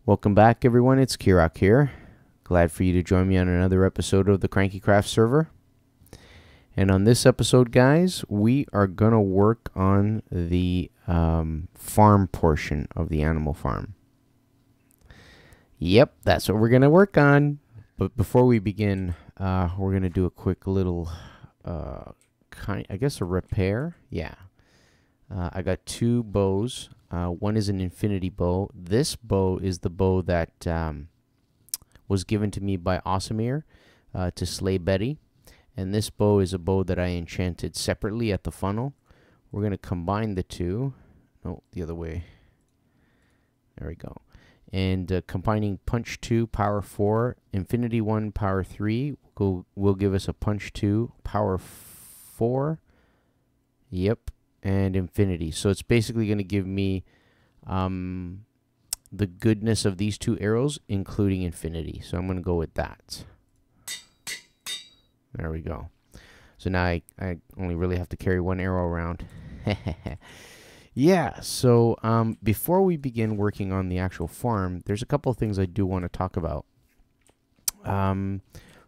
Welcome back, everyone. It's Kirrok here. Glad for you to join me on another episode of the KrankyKraft server. And on this episode, guys, we are going to work on the farm portion of the animal farm. Yep, that's what we're going to work on. But before we begin, we're going to do a quick little, I guess a repair. Yeah. I got two bows. One is an infinity bow. This bow is the bow that was given to me by Awesomeer to slay Betty. And this bow is a bow that I enchanted separately at the funnel. We're going to combine the two. No, the other way. There we go. And combining Punch 2, Power 4, Infinity 1, Power 3 will give us a Punch 2, Power 4. Yep. And Infinity. So it's basically going to give me the goodness of these two arrows, including Infinity. So I'm going to go with that. There we go. So now I only really have to carry one arrow around. Yeah, so before we begin working on the actual farm, there's a couple of things I do want to talk about.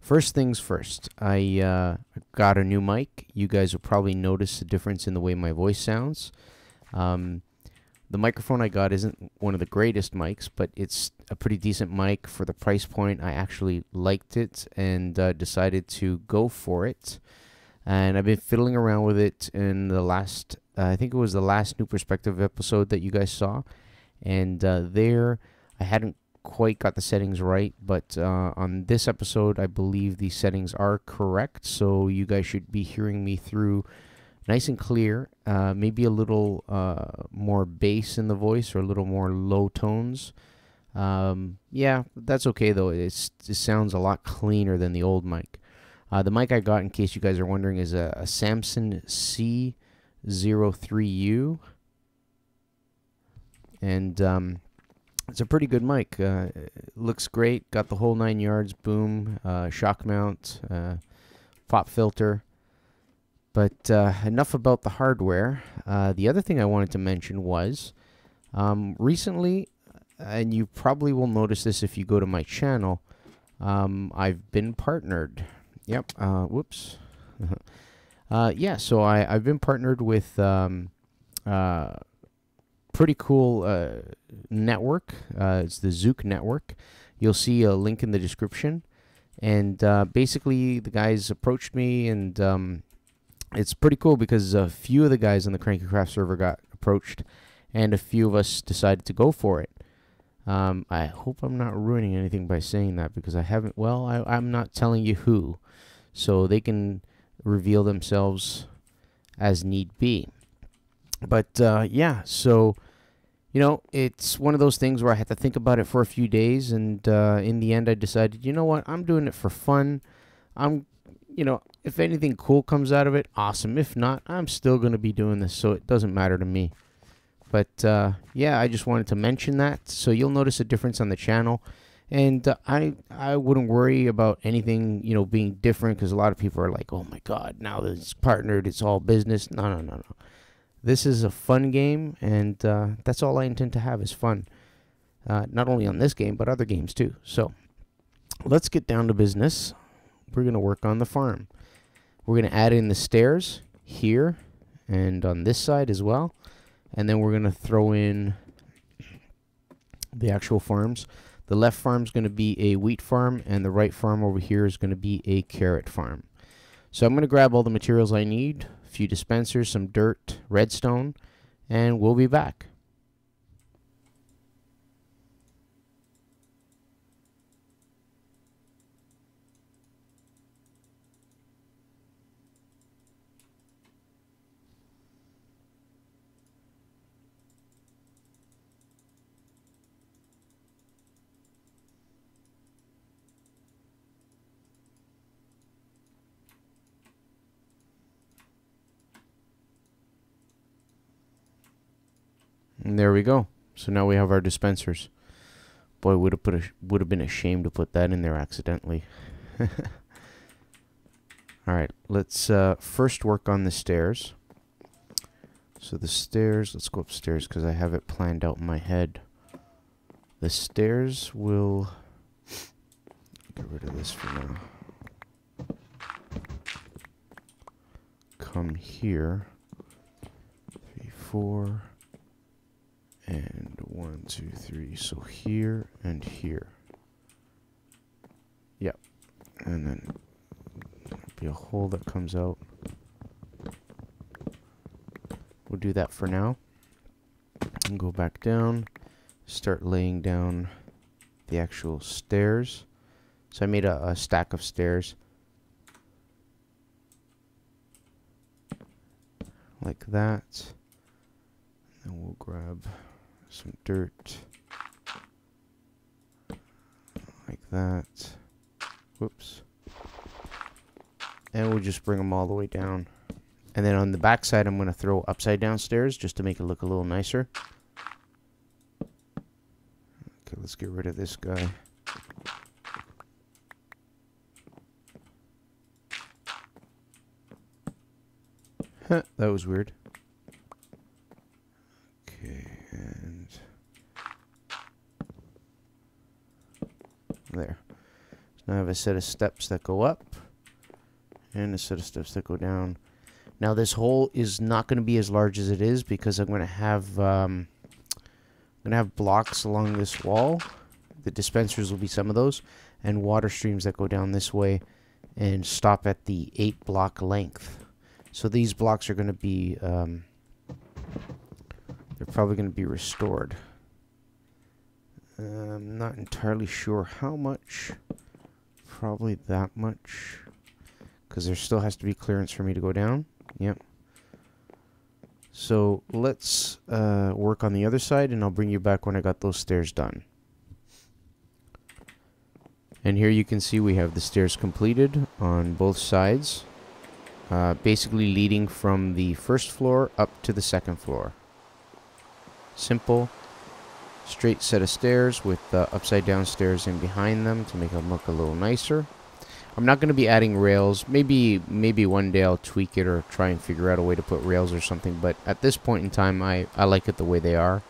First things first, I got a new mic. You guys will probably notice a difference in the way my voice sounds. The microphone I got isn't one of the greatest mics, but it's a pretty decent mic for the price point. I actually liked it and decided to go for it. And I've been fiddling around with it in the last, I think it was the last New Perspective episode that you guys saw. And there, I hadn't quite got the settings right, but on this episode I believe the settings are correct, so you guys should be hearing me through nice and clear. Maybe a little more bass in the voice or a little more low tones. Yeah, that's okay though. It sounds a lot cleaner than the old mic. The mic I got, in case you guys are wondering, is a Samson C03U, and it's a pretty good mic. Looks great. Got the whole 9 yards. Boom, shock mount, pop filter. But enough about the hardware. The other thing I wanted to mention was recently, and you probably will notice this if you go to my channel, I've been partnered. Yep. Whoops. Yeah. So I've been partnered with pretty cool network. It's the Zook network. You'll see a link in the description. And basically, the guys approached me, and it's pretty cool because a few of the guys on the KrankyKraft server got approached, and a few of us decided to go for it. I hope I'm not ruining anything by saying that, because I haven't. Well, I'm not telling you who, so they can reveal themselves as need be. But yeah, so you know, it's one of those things where I had to think about it for a few days, and in the end, I decided, you know what, I'm doing it for fun. You know, if anything cool comes out of it, awesome. If not, I'm still going to be doing this, so it doesn't matter to me. But yeah, I just wanted to mention that, so you'll notice a difference on the channel. And I wouldn't worry about anything, you know, being different, because a lot of people are like, oh my God, now that it's partnered, it's all business. No. This is a fun game, and that's all I intend to have, is fun. Not only on this game, but other games too. So let's get down to business. We're going to work on the farm. We're going to add in the stairs here and on this side as well. And then we're going to throw in the actual farms. The left farm is going to be a wheat farm, and the right farm over here is going to be a carrot farm. So I'm going to grab all the materials I need, a few dispensers, some dirt, redstone, and we'll be back. And there we go. So now we have our dispensers. Boy, would have been a shame to put that in there accidentally. All right, let's first work on the stairs. So the stairs, let's go upstairs because I have it planned out in my head. The stairs will get rid of this for now. Come here. 3, 4, and 1, 2, 3. So here and here. Yep. And then there'll be a hole that comes out. We'll do that for now. And go back down. Start laying down the actual stairs. So I made a stack of stairs. Like that. And we'll grab some dirt. Like that. Whoops. And we'll just bring them all the way down. And then on the back side, I'm going to throw upside down stairs just to make it look a little nicer. Okay, let's get rid of this guy. That was weird. Okay, and there. So now I have a set of steps that go up and a set of steps that go down. Now this hole is not going to be as large as it is because I'm going to have blocks along this wall. The dispensers will be some of those, and water streams that go down this way and stop at the 8-block length. So these blocks are going to be, they're probably going to be restored. I'm not entirely sure how much. Probably that much. Because there still has to be clearance for me to go down. Yep. So let's work on the other side, and I'll bring you back when I got those stairs done. And here you can see we have the stairs completed on both sides. Basically leading from the first floor up to the second floor. Simple, straight set of stairs with upside down stairs in behind them to make them look a little nicer. I'm not going to be adding rails. Maybe one day I'll tweak it or try and figure out a way to put rails or something. But at this point in time, I like it the way they are.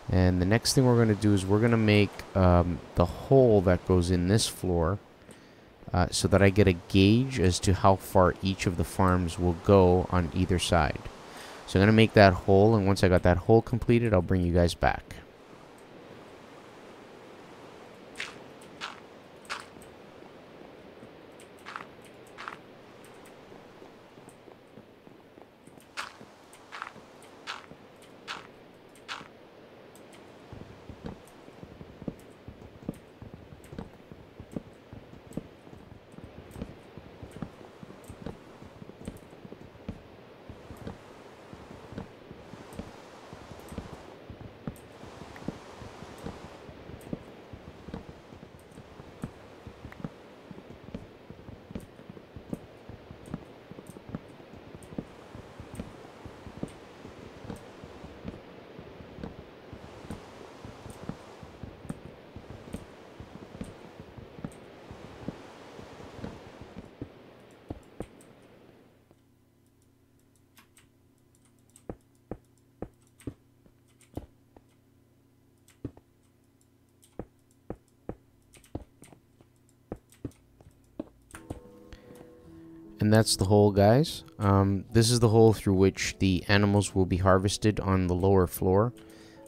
And the next thing we're going to do is we're going to make the hole that goes in this floor. So that I get a gauge as to how far each of the farms will go on either side. So I'm going to make that hole, and once I got that hole completed, I'll bring you guys back. And that's the hole, guys. This is the hole through which the animals will be harvested on the lower floor.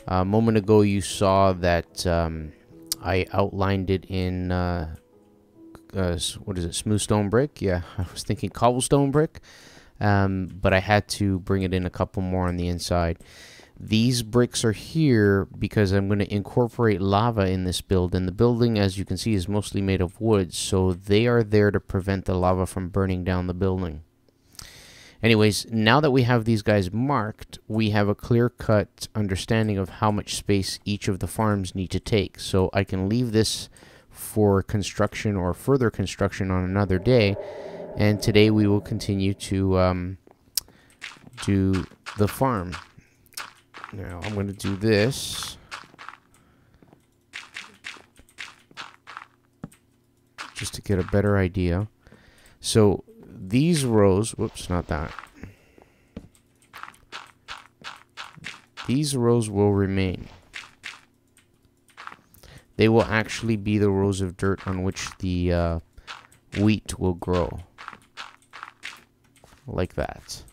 A moment ago you saw that I outlined it in, what is it, smooth stone brick? Yeah, I was thinking cobblestone brick. But I had to bring it in a couple more on the inside. These bricks are here because I'm going to incorporate lava in this build, and the building, as you can see, is mostly made of wood, so they are there to prevent the lava from burning down the building. Anyways, now that we have these guys marked, we have a clear-cut understanding of how much space each of the farms need to take, so I can leave this for construction or further construction on another day, and today we will continue to do the farm. Now, I'm going to do this. Just to get a better idea. So, these rows... Whoops, not that. These rows will remain. they will actually be the rows of dirt on which the wheat will grow. Like that.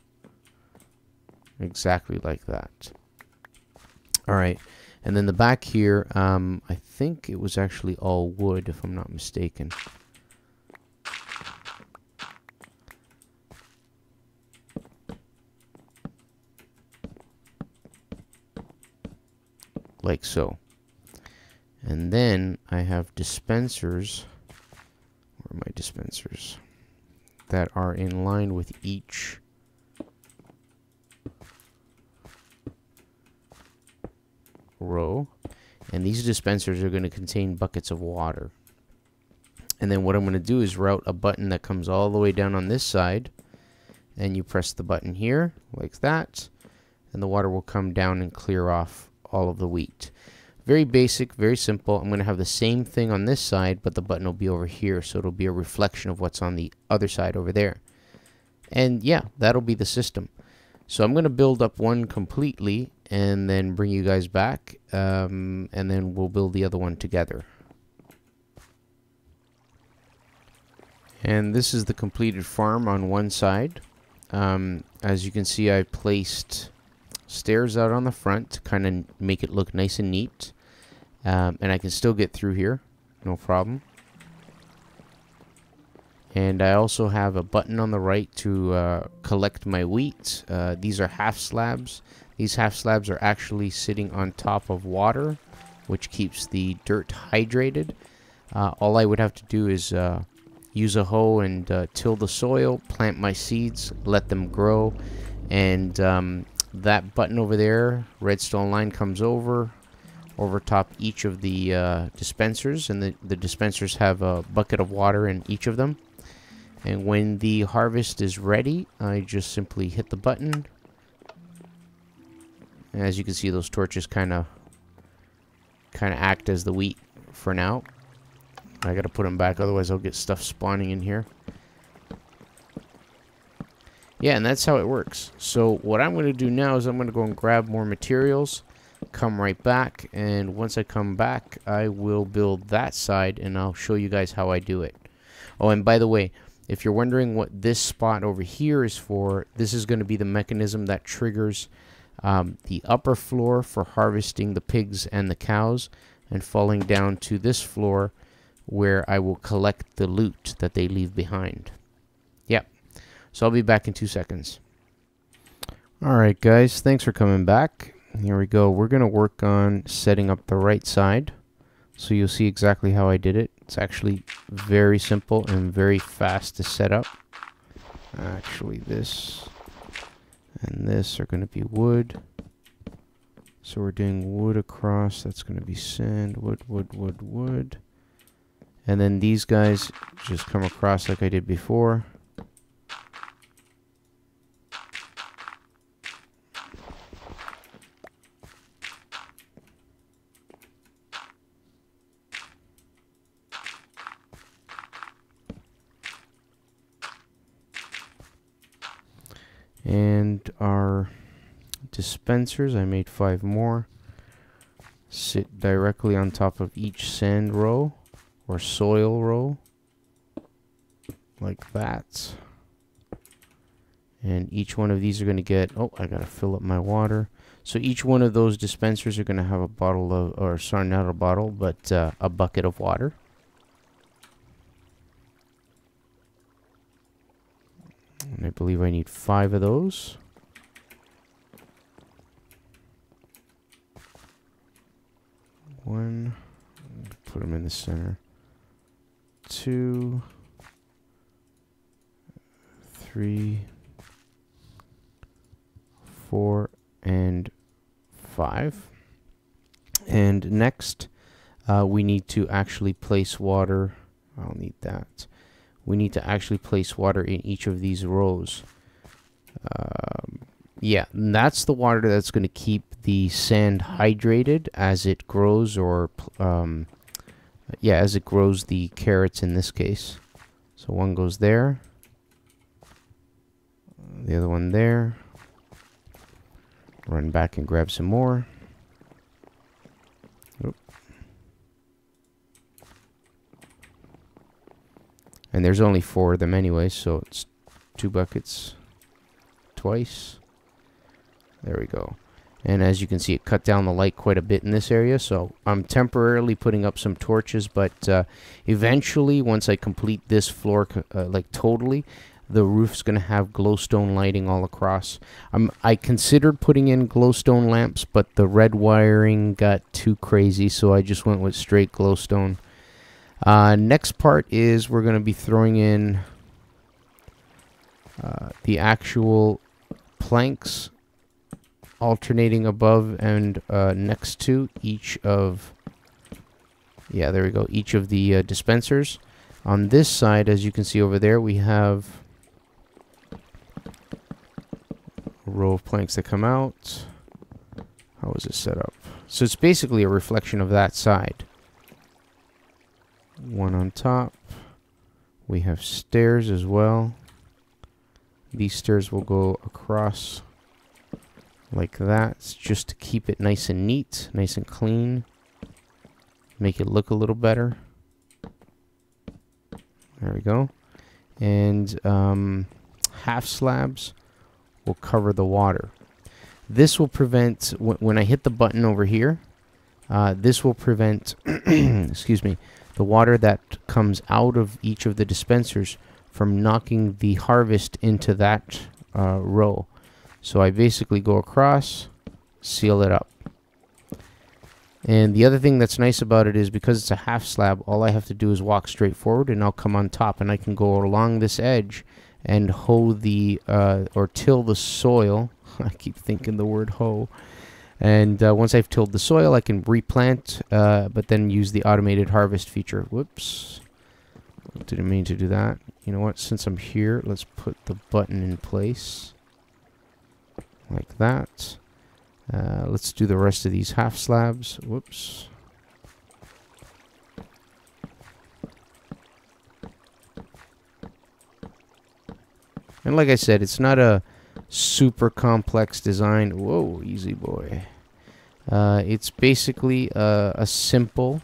Exactly like that. Alright, and then the back here, I think it was actually all wood, if I'm not mistaken. Like so. And then I have dispensers. Where are my dispensers? That are in line with each row. And these dispensers are going to contain buckets of water. And then what I'm going to do is route a button that comes all the way down on this side. And you press the button here, like that. And the water will come down and clear off all of the wheat. Very basic, very simple. I'm going to have the same thing on this side, but the button will be over here, so it'll be a reflection of what's on the other side over there. And yeah, that'll be the system. So I'm going to build up one completely and then bring you guys back, and then we'll build the other one together. And this is the completed farm on one side. As you can see, I placed stairs out on the front to kind of make it look nice and neat. And I can still get through here, no problem. And I also have a button on the right to collect my wheat. These are half slabs. These half slabs are actually sitting on top of water, which keeps the dirt hydrated. All I would have to do is use a hoe and till the soil, plant my seeds, let them grow, and that button over there, redstone line, comes over top each of the dispensers, and the dispensers have a bucket of water in each of them. And when the harvest is ready, I just simply hit the button. And as you can see, those torches kind of act as the wheat for now. I gotta put them back, otherwise I'll get stuff spawning in here. Yeah, and that's how it works. So what I'm going to do now is I'm going to go and grab more materials, come right back, and once I come back, I will build that side, and I'll show you guys how I do it. Oh, and by the way, if you're wondering what this spot over here is for, this is going to be the mechanism that triggers the upper floor for harvesting the pigs and the cows, and falling down to this floor where I will collect the loot that they leave behind. Yep. So I'll be back in 2 seconds. Alright guys, thanks for coming back. Here we go. We're going to work on setting up the right side. So you'll see exactly how I did it. It's actually very simple and very fast to set up. Actually, this and this are going to be wood. So we're doing wood across. That's going to be sand, wood, wood, wood, wood. And then these guys just come across like I did before. And our dispensers, I made 5 more, sit directly on top of each sand row or soil row, like that. And each one of these are going to get, oh, I got to fill up my water. So each one of those dispensers are going to have a bottle of, or sorry, not a bottle, but a bucket of water. And I believe I need 5 of those. One, put them in the center. 2, 3, 4, and 5. And next, we need to actually place water. I'll need that. We need to actually place water in each of these rows. Yeah, and that's the water that's going to keep the sand hydrated as it grows, or yeah, as it grows the carrots in this case. So one goes there, the other one there. Run back and grab some more. Oop. And there's only 4 of them anyway, so it's 2 buckets twice. There we go. And as you can see, it cut down the light quite a bit in this area, so I'm temporarily putting up some torches, but eventually, once I complete this floor like totally, the roof's going to have glowstone lighting all across. I considered putting in glowstone lamps, but the red wiring got too crazy, so I just went with straight glowstone. Next part is we're going to be throwing in the actual planks alternating above and next to each of, yeah, there we go, each of the dispensers. On this side, as you can see over there, we have a row of planks that come out. How is it set up? So it's basically a reflection of that side. One on top. We have stairs as well. These stairs will go across like that. It's just to keep it nice and neat, nice and clean. Make it look a little better. There we go. And half slabs will cover the water. This will prevent, when I hit the button over here, this will prevent, excuse me, the water that comes out of each of the dispensers from knocking the harvest into that row. So I basically go across, seal it up. And the other thing that's nice about it is because it's a half slab, all I have to do is walk straight forward and I'll come on top, and I can go along this edge and hoe the, or till the soil. I keep thinking the word hoe. And once I've tilled the soil, I can replant, but then use the automated harvest feature. Whoops. Didn't mean to do that. You know what? Since I'm here, let's put the button in place. Like that. Let's do the rest of these half slabs. Whoops. And like I said, it's not a super complex design. Whoa, easy boy. It's basically a simple,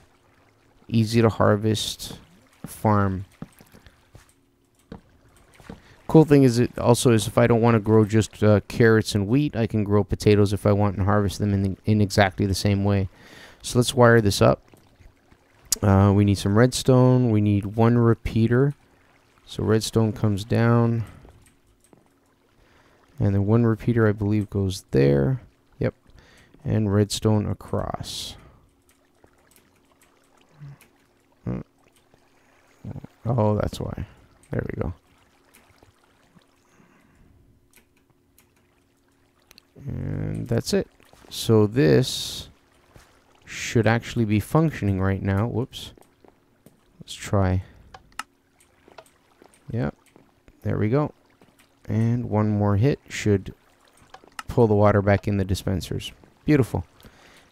easy to harvest farm. Cool thing is, it also is if I don't want to grow just carrots and wheat, I can grow potatoes if I want and harvest them in exactly the same way. So let's wire this up. We need some redstone. We need 1 repeater. So redstone comes down. And then 1 repeater, I believe, goes there. Yep. And redstone across. Oh, that's why. There we go. And that's it. So this should actually be functioning right now. Whoops. Let's try. Yep. There we go. And 1 more hit should pull the water back in the dispensers. Beautiful.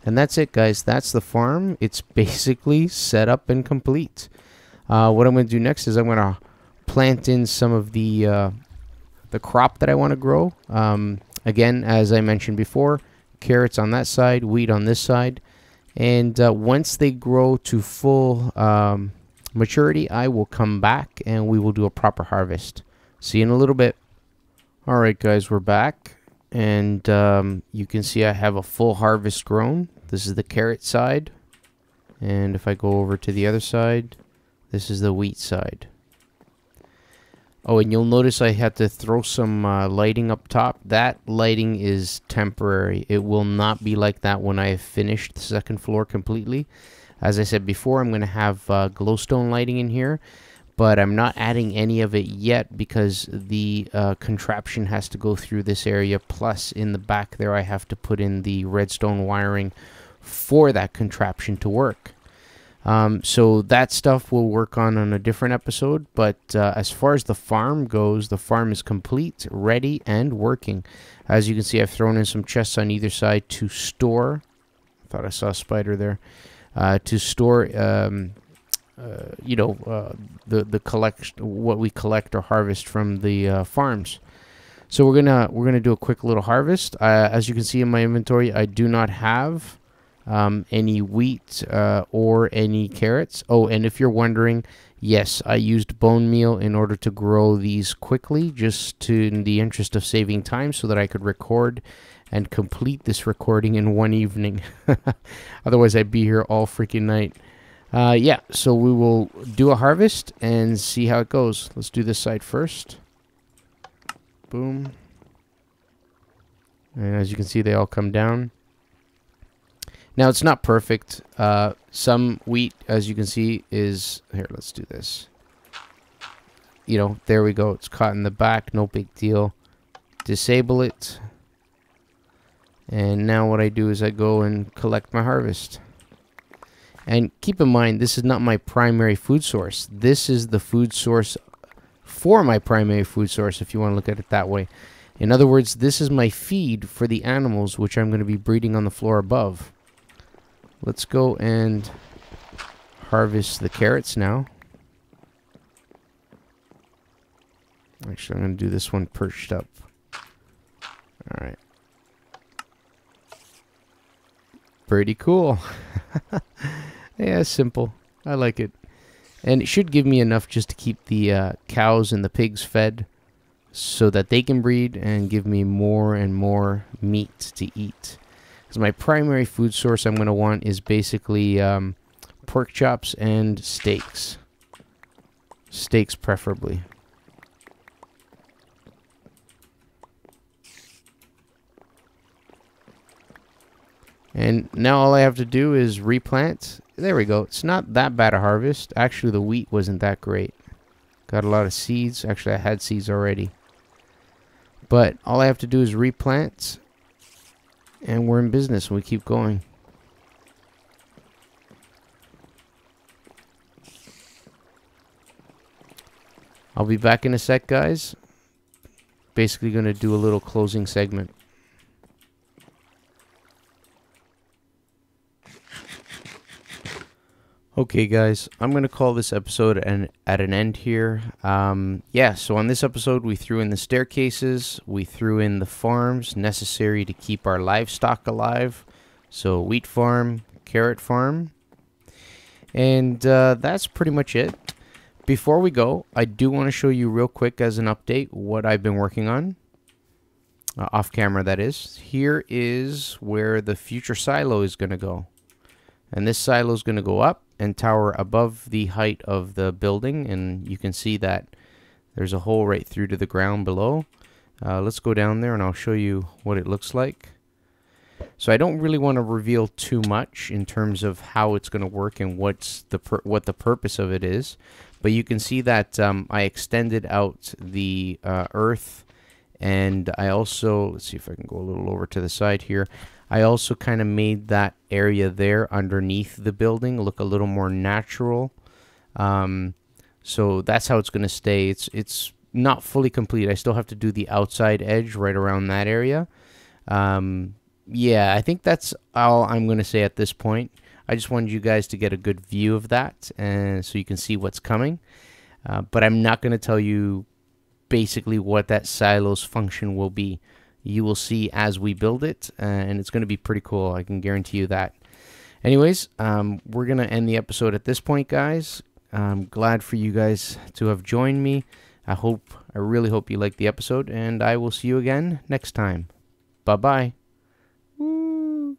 And that's it, guys. That's the farm. It's basically set up and complete. What I'm going to do next is I'm going to plant in some of the crop that I want to grow. Again, as I mentioned before, carrots on that side, wheat on this side. And once they grow to full maturity, I will come back and we will do a proper harvest. See you in a little bit. All right, guys, we're back. And you can see I have a full harvest grown. This is the carrot side. And if I go over to the other side, this is the wheat side. Oh, and you'll notice I had to throw some lighting up top. That lighting is temporary. It will not be like that when I have finished the second floor completely. As I said before, I'm going to have glowstone lighting in here, but I'm not adding any of it yet because the contraption has to go through this area. Plus, in the back there, I have to put in the redstone wiring for that contraption to work. So that stuff we'll work on a different episode, but as far as the farm goes, the farm is complete, ready, and working. As you can see, I've thrown in some chests on either side to store. I thought I saw a spider there. To store, you know, what we collect or harvest from the farms. So we're gonna do a quick little harvest. As you can see in my inventory, I do not have any wheat or any carrots. Oh, and if you're wondering, Yes, I used bone meal in order to grow these quickly, just to, in the interest of saving time, so that I could record and complete this recording in one evening. Otherwise, I'd be here all freaking night. Yeah, so we will do a harvest and see how it goes. Let's do this side first. Boom. And as you can see, they all come down. Now, it's not perfect. Some wheat, as you can see, is... Here, let's do this. You know, there we go. It's caught in the back. No big deal. Disable it. And now what I do is I go and collect my harvest. And keep in mind, this is not my primary food source. This is the food source for my primary food source, if you want to look at it that way. In other words, this is my feed for the animals, which I'm going to be breeding on the floor above. Let's go and harvest the carrots now. Actually, I'm going to do this one perched up. Alright. Pretty cool. Yeah, simple. I like it. And it should give me enough just to keep the cows and the pigs fed, so that they can breed and give me more and more meat to eat. Because my primary food source I'm going to want is basically pork chops and steaks. Steaks preferably. And now all I have to do is replant. There we go. It's not that bad a harvest. Actually, the wheat wasn't that great. Got a lot of seeds. Actually, I had seeds already. But all I have to do is replant. And we're in business. We keep going. I'll be back in a sec, guys. Basically going to do a little closing segment. Okay, guys, I'm going to call this episode at an end here. Yeah, so on this episode, we threw in the staircases. We threw in the farms necessary to keep our livestock alive. So wheat farm, carrot farm. And that's pretty much it. Before we go, I do want to show you real quick as an update what I've been working on. Off camera, that is. Here is where the future silo is going to go. And this silo is going to go up and tower above the height of the building, and you can see that there's a hole right through to the ground below. Let's go down there and I'll show you what it looks like. So I don't really want to reveal too much in terms of how it's going to work and what the purpose of it is, but you can see that I extended out the earth, and I also, let's see if I can go a little over to the side here. I also kind of made that area there underneath the building look a little more natural. So that's how it's going to stay. It's not fully complete. I still have to do the outside edge right around that area. Yeah, I think that's all I'm going to say at this point. I just wanted you guys to get a good view of that, and so you can see what's coming. But I'm not going to tell you basically what that silo's function will be. You will see as we build it, and it's going to be pretty cool. I can guarantee you that. Anyways, we're going to end the episode at this point, guys. I'm glad for you guys to have joined me. I really hope you liked the episode, and I will see you again next time. Bye-bye. Woo!